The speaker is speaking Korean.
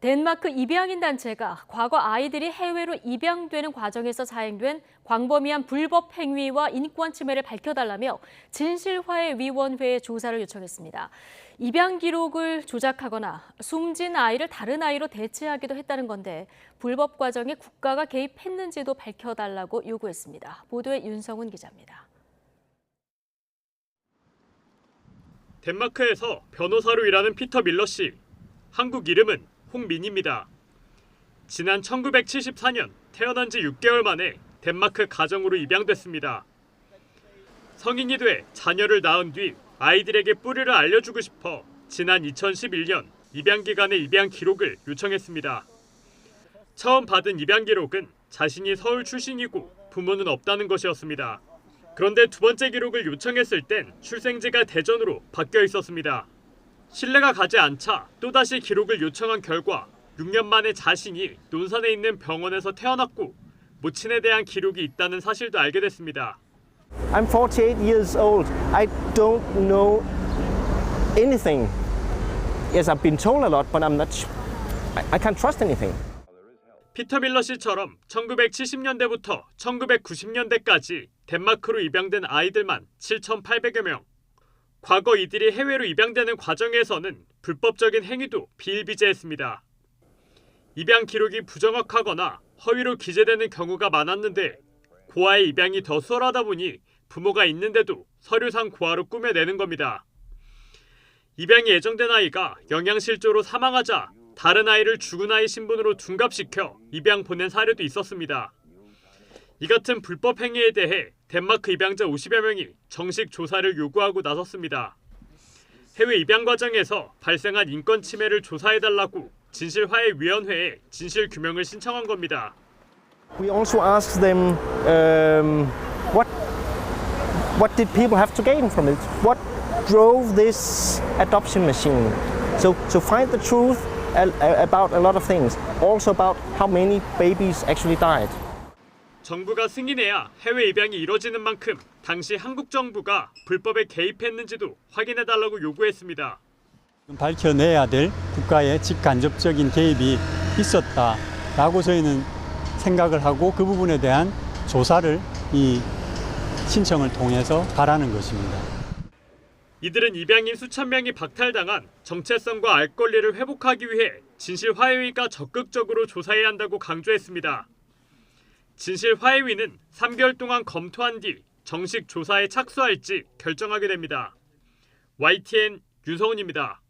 덴마크 입양인 단체가 과거 아이들이 해외로 입양되는 과정에서 자행된 광범위한 불법 행위와 인권 침해를 밝혀달라며 진실화해위원회에 조사를 요청했습니다. 입양 기록을 조작하거나 숨진 아이를 다른 아이로 대체하기도 했다는 건데 불법 과정에 국가가 개입했는지도 밝혀달라고 요구했습니다. 보도에 윤성훈 기자입니다. 덴마크에서 변호사로 일하는 피터 밀러 씨. 한국 이름은 홍민입니다. 지난 1974년 태어난 지 6개월 만에 덴마크 가정으로 입양됐습니다. 성인이 돼 자녀를 낳은 뒤 아이들에게 뿌리를 알려주고 싶어 지난 2011년 입양 기관의 입양 기록을 요청했습니다. 처음 받은 입양 기록은 자신이 서울 출신이고 부모는 없다는 것이었습니다. 그런데 두 번째 기록을 요청했을 땐 출생지가 대전으로 바뀌어 있었습니다. 신뢰가 가지 않자 또다시 기록을 요청한 결과 6년 만에 자신이 논산에 있는 병원에서 태어났고 모친에 대한 기록이 있다는 사실도 알게 됐습니다. I'm 48 years old. I don't know anything. Yes, I've been told a lot, but I'm not. I can't trust anything. 피터 밀러 씨처럼 1970년대부터 1990년대까지 덴마크로 입양된 아이들만 7,800여 명. 과거 이들이 해외로 입양되는 과정에서는 불법적인 행위도 비일비재했습니다. 입양 기록이 부정확하거나 허위로 기재되는 경우가 많았는데 고아의 입양이 더 수월하다 보니 부모가 있는데도 서류상 고아로 꾸며내는 겁니다. 입양이 예정된 아이가 영양실조로 사망하자 다른 아이를 죽은 아이 신분으로 둔갑시켜 입양 보낸 사례도 있었습니다. 이 같은 불법 행위에 대해 덴마크 입양자 50여 명이 정식 조사를 요구하고 나섰습니다. 해외 입양 과정에서 발생한 인권 침해를 조사해달라고 진실화해위원회에 진실 규명을 신청한 겁니다. We also asked them what did people have to gain from it? What drove this adoption machine? So find the truth about a lot of things. Also about how many babies actually died. 정부가 승인해야 해외 입양이 이뤄지는 만큼 당시 한국 정부가 불법에 개입했는지도 확인해달라고 요구했습니다. 밝혀내야 될 국가의 직간접적인 개입이 있었다라고 저희는 생각을 하고 그 부분에 대한 조사를 이 신청을 통해서 바라는 것입니다. 이들은 입양인 수천 명이 박탈당한 정체성과 알 권리를 회복하기 위해 진실화해위가 적극적으로 조사해야 한다고 강조했습니다. 진실화해위는 3개월 동안 검토한 뒤 정식 조사에 착수할지 결정하게 됩니다. YTN 윤성훈입니다.